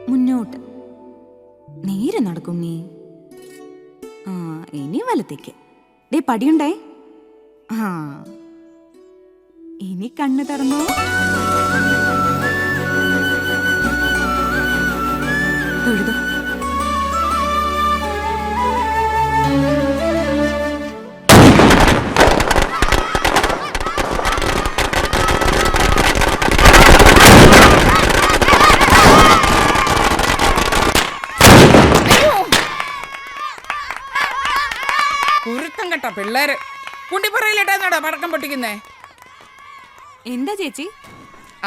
മുന്നോട്ട് നേരെ നടക്കും നീ. ആ ഇനി വലത്തേക്ക്. ദേ പടിയുണ്ടേ. ആ ഇനി കണ്ണു തുറന്നോ. തൊഴുതോ. കുരുത്തം കേട്ടോ പിള്ളേര്. കുണ്ടിപ്പുറയിലിട്ടാന്നോടാ പടക്കം പൊട്ടിക്കുന്നേ? എന്താ ചേച്ചി?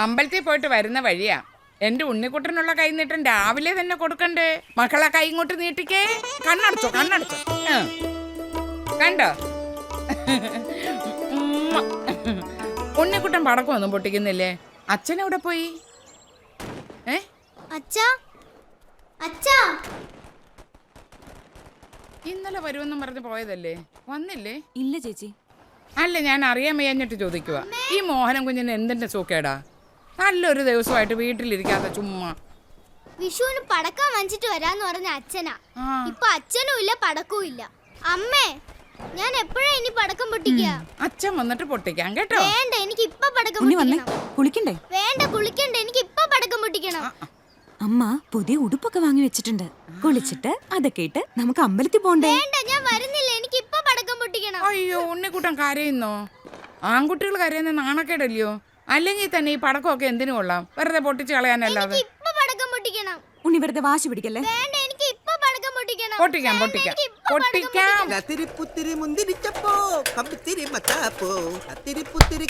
അമ്പലത്തിൽ പോയിട്ട് വരുന്ന വഴിയാ. എന്റെ ഉണ്ണിക്കുട്ടനുള്ള കൈ നീട്ടം രാവിലെ തന്നെ കൊടുക്കണ്ടേ? മക്കളെ കൈ ഇങ്ങോട്ട് നീട്ടിക്കേ. കണ്ണടച്ചോ കണ്ണടച്ചോ. കണ്ടോ? ഉണ്ണിക്കുട്ടൻ പടക്കമൊന്നും പൊട്ടിക്കുന്നില്ലേ? അച്ഛൻ എവിടെ പോയി? ഇന്നലെ വരുമെന്നും പറഞ്ഞ് പോയതല്ലേ, വന്നില്ലേ? ഇല്ല ചേച്ചി. അല്ല, ഞാൻ അറിയാൻ വയ്യാഞ്ഞിട്ട് ചോദിക്കുക. ഈ മോഹനം കുഞ്ഞിന് എന്തിന്റെ സൂക്കേടാ? നല്ലൊരു ദിവസമായിട്ട് വീട്ടിലിരിക്കാത്ത ചുമ്മാ. വിഷുവിന് പടക്കം വാങ്ങിച്ചിട്ട് വരാന്ന് പറഞ്ഞ അച്ഛനാ. ഇപ്പൊ അച്ഛനും ഇല്ല പടക്കവും ഇല്ല. അമ്മേ, ഞാൻ എപ്പോഴാ ഇനി പടക്കം പൊട്ടിക്കുക? അച്ഛൻ വന്നിട്ട് പൊട്ടിക്കാം കേട്ടോ. വേണ്ട, എനിക്ക് ഇപ്പൊ പടക്കം പൊട്ടിക്കണം. കുളിക്കണ്ടേ? വേണ്ട, കുളിക്കണ്ട, എനിക്ക് ഇപ്പൊ പടക്കം പൊട്ടിക്കണം. അമ്മ പുതിയ ഉടുപ്പൊക്കെ വാങ്ങി വെച്ചിട്ടുണ്ട്. കുളിച്ചിട്ട് അതൊക്കെ ഇട്ട് നമുക്ക് അമ്പലത്തിൽ പോണ്ടേ? വേണ്ട, ഞാൻ വരുന്നില്ല, എനിക്ക് ഇപ്പൊ പടക്കം പൊട്ടിക്കണം. അയ്യോ, ഉണ്ണിക്കുട്ടൻ കരയുന്നോ? ആൺകുട്ടികൾ കരയുന്ന നാണക്കേടല്ലയോ? അല്ലെങ്കിൽ തന്നെ ഈ പടക്കമൊക്കെ എന്തിനു കൊള്ളാം? വെറുതെ പൊട്ടിച്ച് കളയാനല്ലാതെ. ഇപ്പൊ പടക്കം പൊട്ടിക്കണം. ഉണ്ണി വെറുതെ വാശി പിടിക്കല്ലേ. വേണ്ട, എനിക്ക് ഇപ്പൊ പടക്കം പൊട്ടിക്കണം. പൊട്ടിക്കാം പൊട്ടിക്കാം പൊട്ടിക്കാം. കത്തിരി പുത്തിരി മുന്തിരിച്ചപ്പോ കമ്പിത്തിരി മത്താപ്പോ കത്തിരി പുത്തിരി.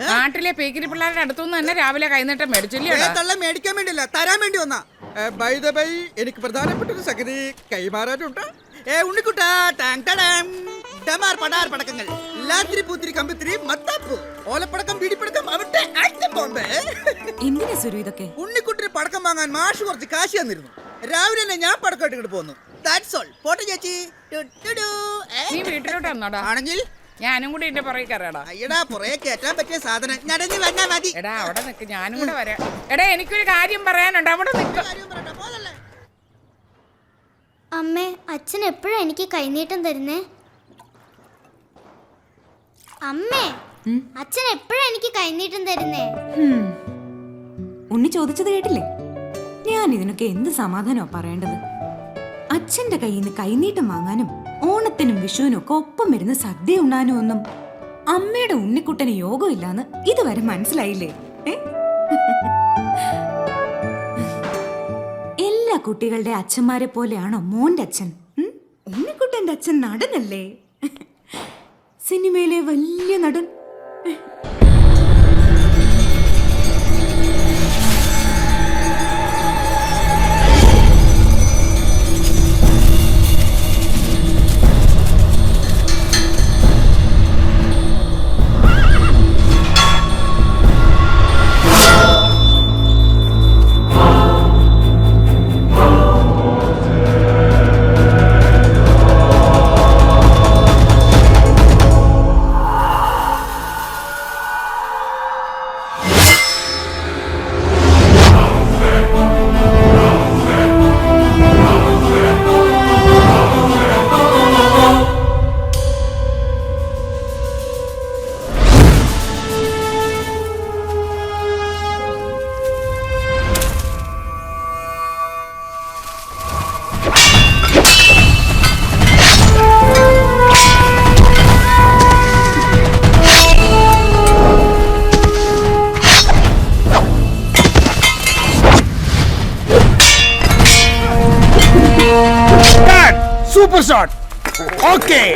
നാട്ടിലെ പേക്കിരി പിള്ളേരുടെ അടുത്തുനിന്ന് തന്നെ രാവിലെ കൈനീട്ടം മേടിച്ചില്ലേ? മേടിക്കാൻ വേണ്ടിയല്ല, തരാൻ വേണ്ടി വന്നാ. എനിക്ക് പ്രധാനപ്പെട്ട ഒരു സംഗതി കൈമാറാനുണ്ട്. ഉണ്ണിക്കുട്ടാ, പടക്കങ്ങൾ ലാത്തിരി പൂത്തിരി കമ്പിത്തിരി മത്താപ്പൂ ഓലപ്പടക്കം പിടിപ്പടക്കം അവിടെ ബോംബെ. എന്തിനാ സുരു ഇതൊക്കെ? ഉണ്ണിക്കുട്ടിന് പടക്കം വാങ്ങാൻ മാഷ് കുറച്ച് കാശ് തന്നിരുന്നു. രാവിലെ തന്നെ ഞാൻ പടക്കം ഇട്ട് പോന്നു. That's all. പോട്ടെ ചേച്ചി. നീ വീട്ടിലോട്ട് വന്നോടാ. ആണെങ്കിൽ ഞാനും കൂടി എന്റെ പുറകെ കയറാടാ. അയ്യടാ, പുറകെ കേറ്റാൻ പറ്റിയ സാധനം നടന്നു വന്നാ മതി. എടാ അവിടെ നിക്ക്, ഞാനും കൂടെ വരാം. എടാ, എനിക്കൊരു കാര്യം പറയാനുണ്ട്, അവിടെ നിക്ക്. അമ്മേ, അച്ഛൻ എപ്പോഴാ എനിക്ക് കൈനീട്ടം തരുന്നേ? അമ്മേ, അച്ഛൻ എപ്പോഴാ എനിക്ക് കൈനീട്ടം തരുന്നേ? ഉണ്ണി ചോദിച്ചത് കേട്ടില്ലേ? ഞാൻ ഇതിനൊക്കെ എന്ത് സമാധാനമാ പറയേണ്ടത്? അച്ഛന്റെ കയ്യിൽ നിന്ന് കൈനീട്ടം വാങ്ങാനും ഓണത്തിനും വിഷുവിനും ഒക്കെ ഒപ്പം വരുന്ന സദ്യ ഉണ്ണാനും ഒന്നും അമ്മയുടെ ഉണ്ണിക്കുട്ടന് യോഗമില്ലാന്ന് ഇതുവരെ മനസ്സിലായില്ലേ? എല്ലാ കുട്ടികളുടെ അച്ഛന്മാരെ പോലെയാണോ മോന്റെ അച്ഛൻ? ഉണ്ണിക്കുട്ടന്റെ അച്ഛൻ നടനല്ലേ? സിനിമയിലെ വലിയ നടൻ. Super shot. Okay.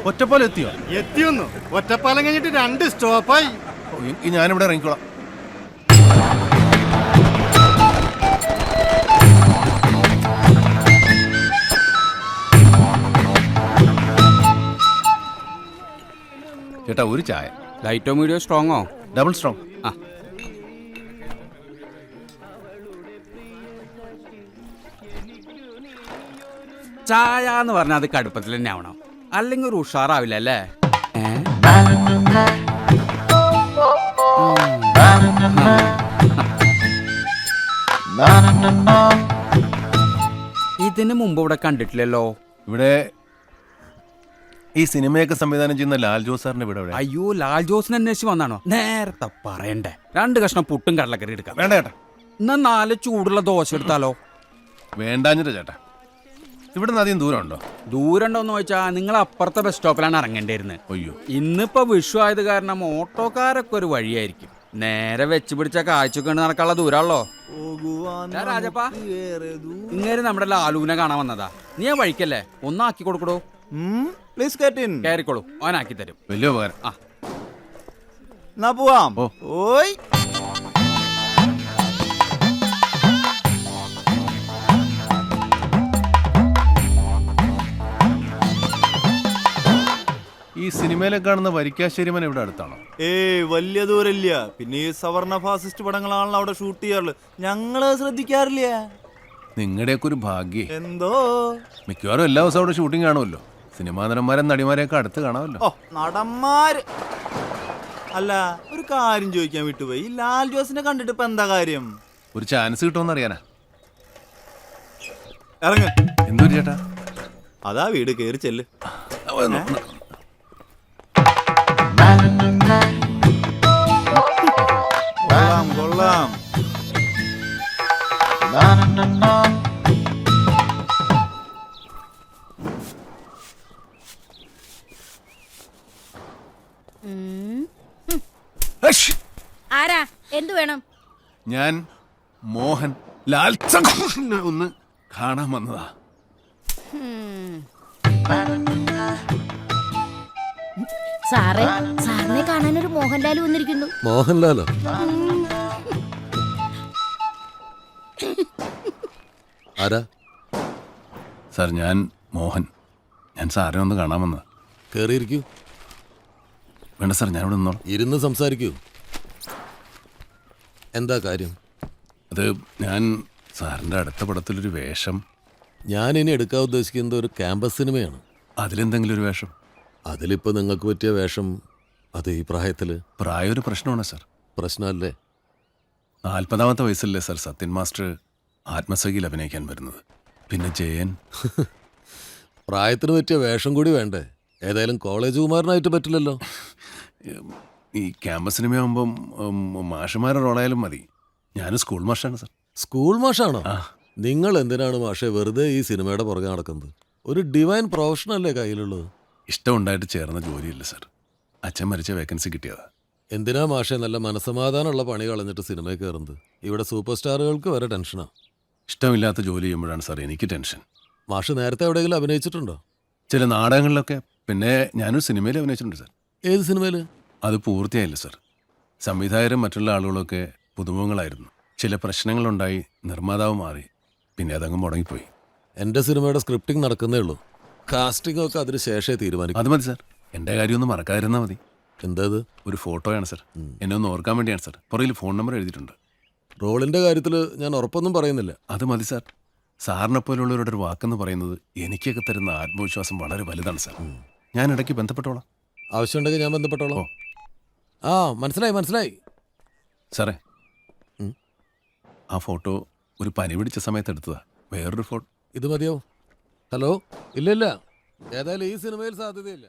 ഒറ്റപ്പാലം എത്തിയോ? എത്തിയൊന്നു. ഒറ്റപ്പാലം കഴിഞ്ഞിട്ട് 2 സ്റ്റോപ്പായി. ഞാനിവിടെ ഇറങ്ങിക്കോളാം. ചേട്ടാ ഒരു ചായ. ലൈറ്റോ മീഡിയോ സ്ട്രോങ്ങോ? Double strong. ആ ചായ എന്ന് പറഞ്ഞാൽ അത് കടുപ്പത്തിൽ തന്നെ ആവണം, അല്ലെങ്കിൽ ഒരു ഉഷാറാവില്ല അല്ലേ? ഇതിന് മുമ്പ് ഇവിടെ കണ്ടിട്ടില്ലല്ലോ. ഇവിടെ ഈ സിനിമയൊക്കെ സംവിധാനം ചെയ്യുന്ന ലാൽ ജോസ് സാറിന്റെ വീട് എവിടെ? അയ്യോ, ലാൽ ജോസിനെ അന്വേഷിച്ച് വന്നാണോ? നേരത്തെ പറയണ്ടേ. 2 കഷ്ണം പുട്ടും കടലക്കറി എടുക്കാം. വേണ്ട ചേട്ടാ. എന്നാ 4 ചൂടുള്ള ദോശ എടുത്താലോ? വേണ്ടാഞ്ഞിട്ട് ചേട്ടാ. ഇവിടെ നിന്ന് അധികം ദൂരം ഉണ്ടോ? ദൂരം ഉണ്ടോന്ന് ചോദിച്ചാ നിങ്ങൾ അപ്പുറത്തെ ബസ് സ്റ്റോപ്പിലാണ് ഇറങ്ങേണ്ടിയിരുന്നത്. അയ്യോ, ഇന്നിപ്പോ വിഷു ആയത് കാരണം ഓട്ടോക്കാരൊക്കെ ഒരു വഴിയായിരിക്കും. നേരെ വെച്ച് പിടിച്ച കാഴ്ചക്ക് നടക്കാനുള്ള ദൂരമുള്ളോ? രാജപ്പാ, ഇങ്ങനെ നമ്മുടെ ലാലുവിനെ കാണാൻ വന്നതാ. നീ ആ വഴിക്കല്ലേ, ഒന്നാക്കി കൊടുക്കടോ. Please get in. കയറിക്കോളൂ, അവനാക്കി തരും. വലിയ ഉപകാരം. ആ എന്നാ പോവാം. ഓ. ഓയ്. ഈ സിനിമയിലെ കാണുന്ന വരിക്കാശ്ശേരിമൻ ഇവിടെ അടുത്താണോ? വലിയ ദൂരമില്ല. പിന്നെ ഈ സവർണ ഫാസിസ്റ്റ് പടങ്ങളാണല്ലോ അവിടെ ഷൂട്ട് ചെയ്യാറുള്ളത്. ഞങ്ങള് ശ്രദ്ധിക്കാറില്ല. നിങ്ങളുടെയൊക്കെ ഒരു ഭാഗ്യേ. എന്തോ മിക്കവാറും എല്ലാ ദിവസവും അവിടെ ഷൂട്ടിംഗ് കാണുമല്ലോ. സിനിമാ നടന്മാരെ നടിമാരെയൊക്കെ അടുത്ത് കാണാമല്ലോ. ഓ, നടന്മാര് അല്ല. ഒരു കാര്യം ചോദിക്കാൻ വിട്ടുപോയി. ഈ ലാൽ ജോസിനെ കണ്ടിട്ട് ഇപ്പൊ എന്താ കാര്യം? ഒരു ചാൻസ് കിട്ടുമെന്ന് അറിയാനാ. ഇറങ്ങ. എന്തൊരു ചേട്ടാ? അതാ വീട്, കേറി ചെല്ല്. കൊള്ളാം കൊള്ളാം. ആരാ? എന്തു വേണം? ഞാൻ മോഹൻ ലാൽ ചന്ദ്രനെ ഒന്ന് കാണാൻ വന്നതാ. സാറേ, സാറിനെ കാണാൻ ഒരു മോഹൻലാൽ വന്നിരിക്കുന്നു. മോഹൻലാലോ? ആരാ? സാർ, ഞാൻ മോഹൻ. ഞാൻ സാറിനെ ഒന്ന് കാണാൻ വന്നതാ. കേറിയിരിക്കൂ. വേണ്ട സാർ, ഞാനിവിടെ നിന്നോളാം. ഇരുന്ന് സംസാരിക്കൂ. എന്താ കാര്യം? അത് ഞാൻ സാറിൻ്റെ അടുത്ത പടത്തിലൊരു വേഷം. ഞാൻ ഇനി എടുക്കാൻ ഉദ്ദേശിക്കുന്നത് ഒരു ക്യാമ്പസ് സിനിമയാണ്. അതിലെന്തെങ്കിലും ഒരു വേഷം? അതിലിപ്പോൾ നിങ്ങൾക്ക് പറ്റിയ വേഷം അത് ഈ പ്രായത്തിൽ? പ്രായം ഒരു പ്രശ്നമാണ് സാർ. പ്രശ്നമല്ലേ? 40ാമത്തെ വയസ്സല്ലേ സാർ സത്യൻ മാസ്റ്റർ ആത്മസഖിയിൽ അഭിനയിക്കാൻ വരുന്നത്. പിന്നെ ജയൻ. പ്രായത്തിന് പറ്റിയ വേഷം കൂടി വേണ്ടേ? ഏതായാലും കോളേജ് കുമാരനായിട്ട് പറ്റില്ലല്ലോ. ഈ ക്യാമ്പസ് സിനിമയാകുമ്പം മാഷന്മാരുടെ റോളായാലും മതി. ഞാൻ സ്കൂൾ മാഷാണ് സാർ. സ്കൂൾ മാഷാണോ? ആ. നിങ്ങൾ എന്തിനാണ് മാഷെ വെറുതെ ഈ സിനിമയുടെ പുറകെ നടക്കുന്നത്? ഒരു ഡിവൈൻ പ്രൊഫഷനല്ലേ കയ്യിലുള്ളത്? ഇഷ്ടമുണ്ടായിട്ട് ചേർന്ന ജോലിയില്ല സാർ. അച്ഛൻ മരിച്ച വേക്കൻസി കിട്ടിയതാ. എന്തിനാ മാഷെ നല്ല മനസ്സമാധാനമുള്ള പണി കളഞ്ഞിട്ട് സിനിമയിൽ കയറുന്നത്? ഇവിടെ സൂപ്പർ സ്റ്റാറുകൾക്ക് വരെ ടെൻഷനാ. ഇഷ്ടമില്ലാത്ത ജോലി ചെയ്യുമ്പോഴാണ് സാർ എനിക്ക് ടെൻഷൻ. മാഷ് നേരത്തെ എവിടെയെങ്കിലും അഭിനയിച്ചിട്ടുണ്ടോ? ചില നാടകങ്ങളിലൊക്കെ. പിന്നെ ഞാനൊരു സിനിമയിൽ അഭിനയിച്ചിട്ടുണ്ട് സാർ. ഏത് സിനിമയിൽ? അത് പൂർത്തിയായില്ല സാർ. സംവിധായകരും മറ്റുള്ള ആളുകളൊക്കെ പുതുമുഖങ്ങളായിരുന്നു. ചില പ്രശ്നങ്ങളുണ്ടായി നിർമ്മാതാവ് മാറി. പിന്നെ അതങ്ങ് മുടങ്ങിപ്പോയി. എൻ്റെ സിനിമയുടെ സ്ക്രിപ്റ്റിംഗ് നടക്കുന്നേ ഉള്ളൂ. കാസ്റ്റിംഗ് ഒക്കെ അതിന് ശേഷമേ തീരുമാനിക്കും. അത് മതി സാർ. എൻ്റെ കാര്യമൊന്നും മറക്കാതിരുന്നാൽ മതി. എന്താ ഇത്? ഒരു ഫോട്ടോയാണ് സാർ. എന്നെ ഒന്ന് ഓർക്കാൻ വേണ്ടിയാണ് സാർ. പുറകിൽ ഫോൺ നമ്പർ എഴുതിയിട്ടുണ്ട്. റോളിൻ്റെ കാര്യത്തിൽ ഞാൻ ഉറപ്പൊന്നും പറയുന്നില്ല. അത് മതി സാർ. സാറിനെ പോലുള്ളവരുടെ ഒരു വാക്കെന്ന് പറയുന്നത് എനിക്കൊക്കെ തരുന്ന ആത്മവിശ്വാസം വളരെ വലുതാണ് സാർ. ഞാൻ ഇടയ്ക്ക് ബന്ധപ്പെട്ടോളാം. ആവശ്യമുണ്ടെങ്കിൽ ഞാൻ ബന്ധപ്പെട്ടോളാം. ഓ. ആ, മനസ്സിലായി. സാറേ, ആ ഫോട്ടോ ഒരു പനി പിടിച്ച സമയത്ത് എടുത്തതാ. വേറൊരു ഫോട്ടോ ഇത് മതിയോ? ഹലോ? ഇല്ല. ഏതായാലും ഈ സിനിമയിൽ സാധ്യതയില്ല.